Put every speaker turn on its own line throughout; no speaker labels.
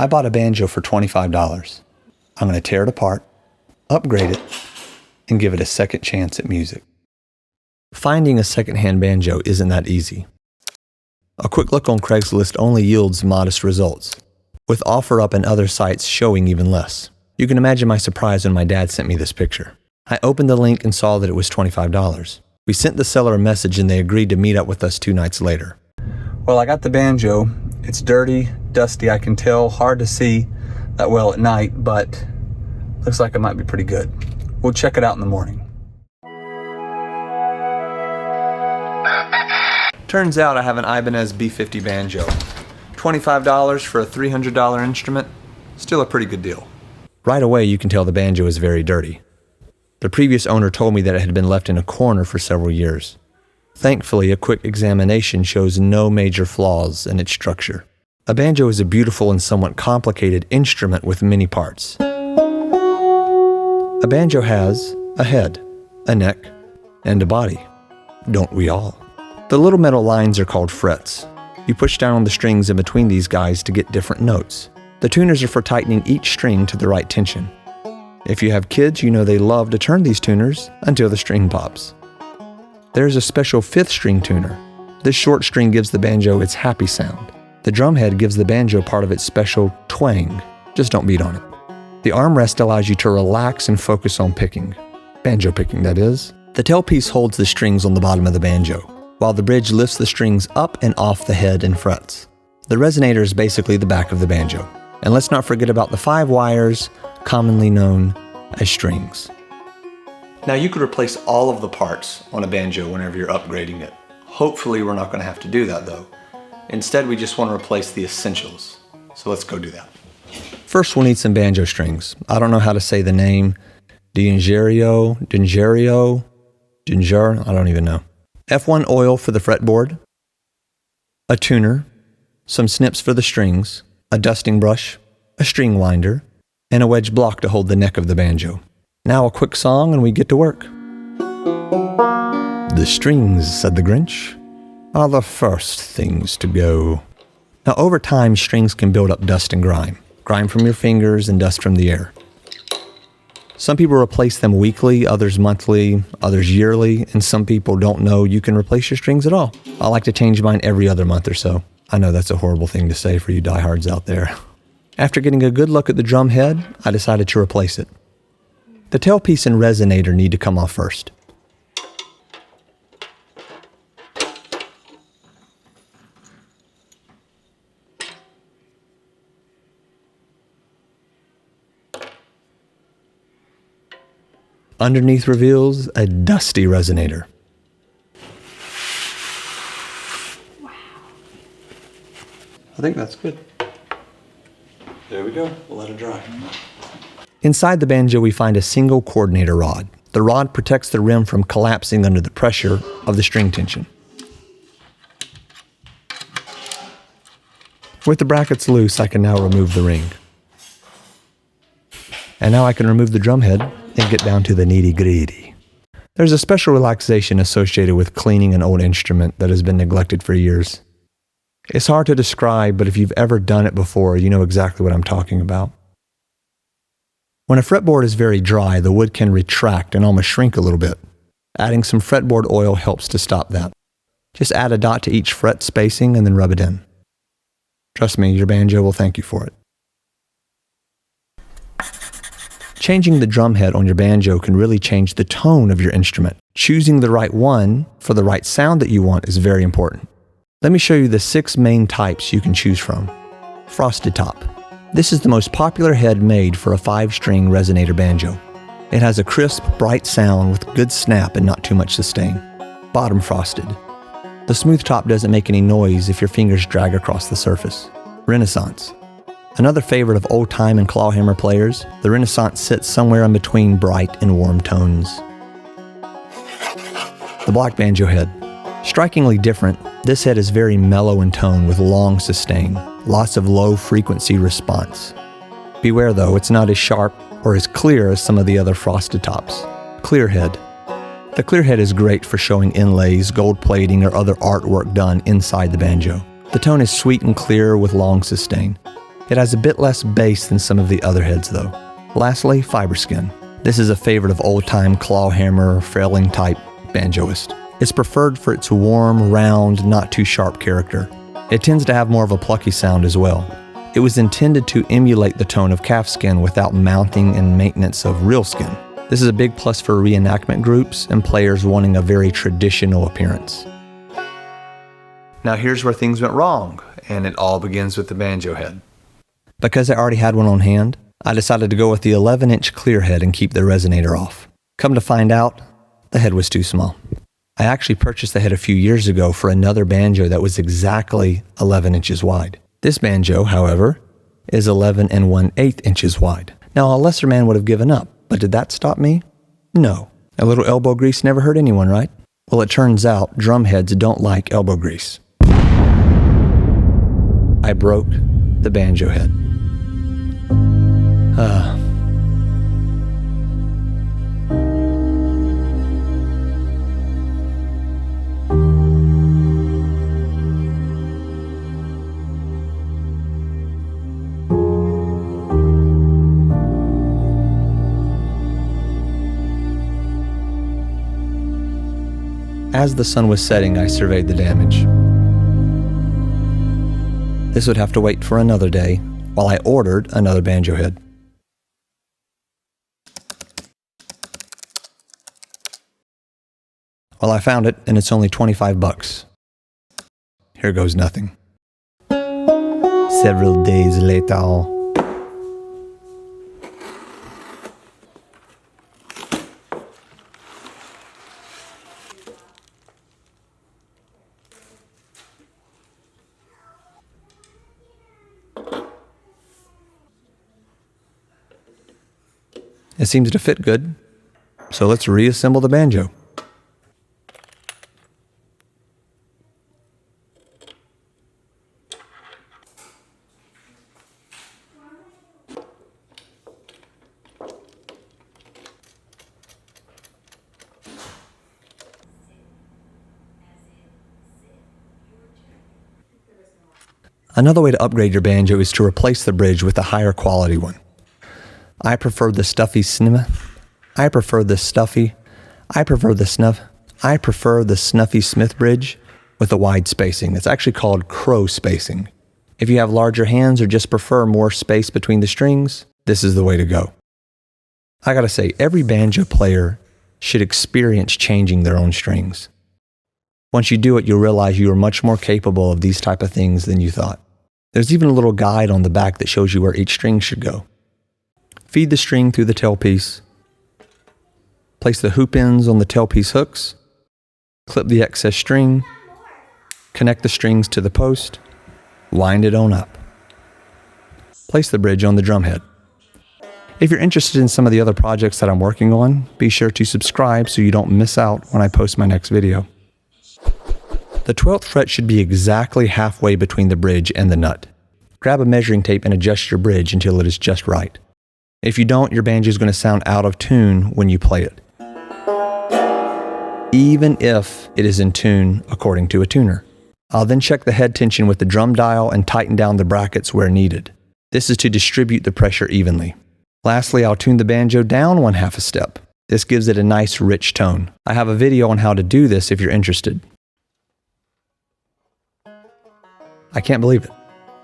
I bought a banjo for $25. I'm going to tear it apart, upgrade it, and give it a second chance at music. Finding a secondhand banjo isn't that easy. A quick look on Craigslist only yields modest results, with OfferUp and other sites showing even less. You can imagine my surprise when my dad sent me this picture. I opened the link and saw that it was $25. We sent the seller a message and they agreed to meet up with us 2 nights later. Well, I got the banjo. It's dirty, dusty, I can tell, hard to see that well at night, but looks like it might be pretty good. We'll check it out in the morning. Turns out I have an Ibanez B50 banjo. $25 for a $300 instrument, still a pretty good deal. Right away you can tell the banjo is very dirty. The previous owner told me that it had been left in a corner for several years. Thankfully, a quick examination shows no major flaws in its structure. A banjo is a beautiful and somewhat complicated instrument with many parts. A banjo has a head, a neck, and a body. Don't we all? The little metal lines are called frets. You push down on the strings in between these guys to get different notes. The tuners are for tightening each string to the right tension. If you have kids, you know they love to turn these tuners until the string pops. There's a special 5th string tuner. This short string gives the banjo its happy sound. The drum head gives the banjo part of its special twang. Just don't beat on it. The armrest allows you to relax and focus on picking. Banjo picking, that is. The tailpiece holds the strings on the bottom of the banjo, while the bridge lifts the strings up and off the head and frets. The resonator is basically the back of the banjo. And let's not forget about the 5 wires, commonly known as strings. Now you could replace all of the parts on a banjo whenever you're upgrading it. Hopefully we're not going to have to do that though. Instead we just want to replace the essentials. So let's go do that. First we'll need some banjo strings. I don't know how to say the name. Dingerio, I don't even know. F1 oil for the fretboard, a tuner, some snips for the strings, a dusting brush, a string winder, and a wedge block to hold the neck of the banjo. Now a quick song and we get to work. The strings, said the Grinch, are the first things to go. Now over time, strings can build up dust and grime. Grime from your fingers and dust from the air. Some people replace them weekly, others monthly, others yearly, and some people don't know you can replace your strings at all. I like to change mine every other month or so. I know that's a horrible thing to say for you diehards out there. After getting a good look at the drum head, I decided to replace it. The tailpiece and resonator need to come off first. Underneath reveals a dusty resonator.
Wow.
I think that's good. There we go. We'll let it dry. Inside the banjo, we find a single coordinator rod. The rod protects the rim from collapsing under the pressure of the string tension. With the brackets loose, I can now remove the ring. And now I can remove the drum head and get down to the nitty-gritty. There's a special relaxation associated with cleaning an old instrument that has been neglected for years. It's hard to describe, but if you've ever done it before, you know exactly what I'm talking about. When a fretboard is very dry, the wood can retract and almost shrink a little bit. Adding some fretboard oil helps to stop that. Just add a dot to each fret spacing and then rub it in. Trust me, your banjo will thank you for it. Changing the drum head on your banjo can really change the tone of your instrument. Choosing the right one for the right sound that you want is very important. Let me show you the 6 main types you can choose from. Frosted top. This is the most popular head made for a 5-string resonator banjo. It has a crisp, bright sound with good snap and not too much sustain. Bottom frosted. The smooth top doesn't make any noise if your fingers drag across the surface. Renaissance. Another favorite of old-time and clawhammer players, the Renaissance sits somewhere in between bright and warm tones. The black banjo head. Strikingly different, this head is very mellow in tone with long sustain, lots of low-frequency response. Beware though, it's not as sharp or as clear as some of the other frosted tops. Clear head. The clear head is great for showing inlays, gold plating, or other artwork done inside the banjo. The tone is sweet and clear with long sustain. It has a bit less bass than some of the other heads though. Lastly, fiber skin. This is a favorite of old-time clawhammer, frailing type banjoist. It's preferred for its warm, round, not too sharp character. It tends to have more of a plucky sound as well. It was intended to emulate the tone of calf skin without mounting and maintenance of real skin. This is a big plus for reenactment groups and players wanting a very traditional appearance. Now here's where things went wrong, and it all begins with the banjo head. Because I already had one on hand, I decided to go with the 11-inch clear head and keep the resonator off. Come to find out, the head was too small. I actually purchased the head a few years ago for another banjo that was exactly 11 inches wide. This banjo, however, is 11 1/8 inches wide. Now, a lesser man would have given up, but did that stop me? No. A little elbow grease never hurt anyone, right? Well, it turns out drum heads don't like elbow grease. I broke the banjo head. As the sun was setting, I surveyed the damage. This would have to wait for another day while I ordered another banjo head. Well, I found it, and it's only 25 bucks. Here goes nothing. Several days later. It seems to fit good, so let's reassemble the banjo. Another way to upgrade your banjo is to replace the bridge with a higher quality one. I prefer the stuffy snuffy Smith bridge with a wide spacing. It's actually called crow spacing. If you have larger hands or just prefer more space between the strings, this is the way to go. I gotta say, every banjo player should experience changing their own strings. Once you do it, you'll realize you are much more capable of these type of things than you thought. There's even a little guide on the back that shows you where each string should go. Feed the string through the tailpiece. Place the hoop ends on the tailpiece hooks. Clip the excess string. Connect the strings to the post. Wind it on up. Place the bridge on the drum head. If you're interested in some of the other projects that I'm working on, be sure to subscribe so you don't miss out when I post my next video. The 12th fret should be exactly halfway between the bridge and the nut. Grab a measuring tape and adjust your bridge until it is just right. If you don't, your banjo is going to sound out of tune when you play it, even if it is in tune according to a tuner. I'll then check the head tension with the drum dial and tighten down the brackets where needed. This is to distribute the pressure evenly. Lastly, I'll tune the banjo down 1/2 a step. This gives it a nice rich tone. I have a video on how to do this if you're interested. I can't believe it,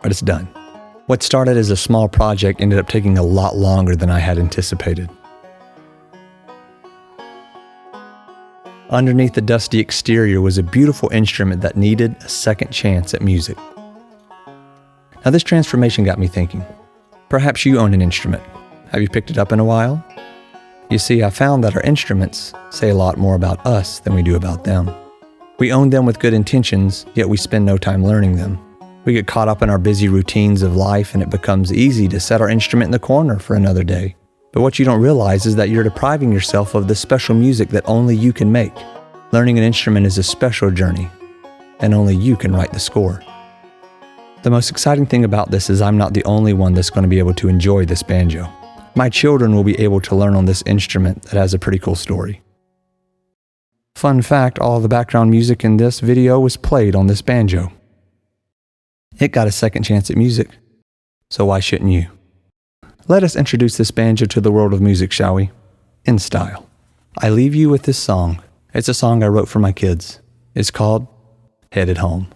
but it's done. What started as a small project ended up taking a lot longer than I had anticipated. Underneath the dusty exterior was a beautiful instrument that needed a second chance at music. Now this transformation got me thinking. Perhaps you own an instrument. Have you picked it up in a while? You see, I found that our instruments say a lot more about us than we do about them. We own them with good intentions, yet we spend no time learning them. We get caught up in our busy routines of life, and it becomes easy to set our instrument in the corner for another day. But what you don't realize is that you're depriving yourself of the special music that only you can make. Learning an instrument is a special journey, and only you can write the score. The most exciting thing about this is I'm not the only one that's going to be able to enjoy this banjo. My children will be able to learn on this instrument that has a pretty cool story. Fun fact, all the background music in this video was played on this banjo. It got a second chance at music. So why shouldn't you? Let us introduce this banjo to the world of music, shall we? In style. I leave you with this song. It's a song I wrote for my kids. It's called Headed Home.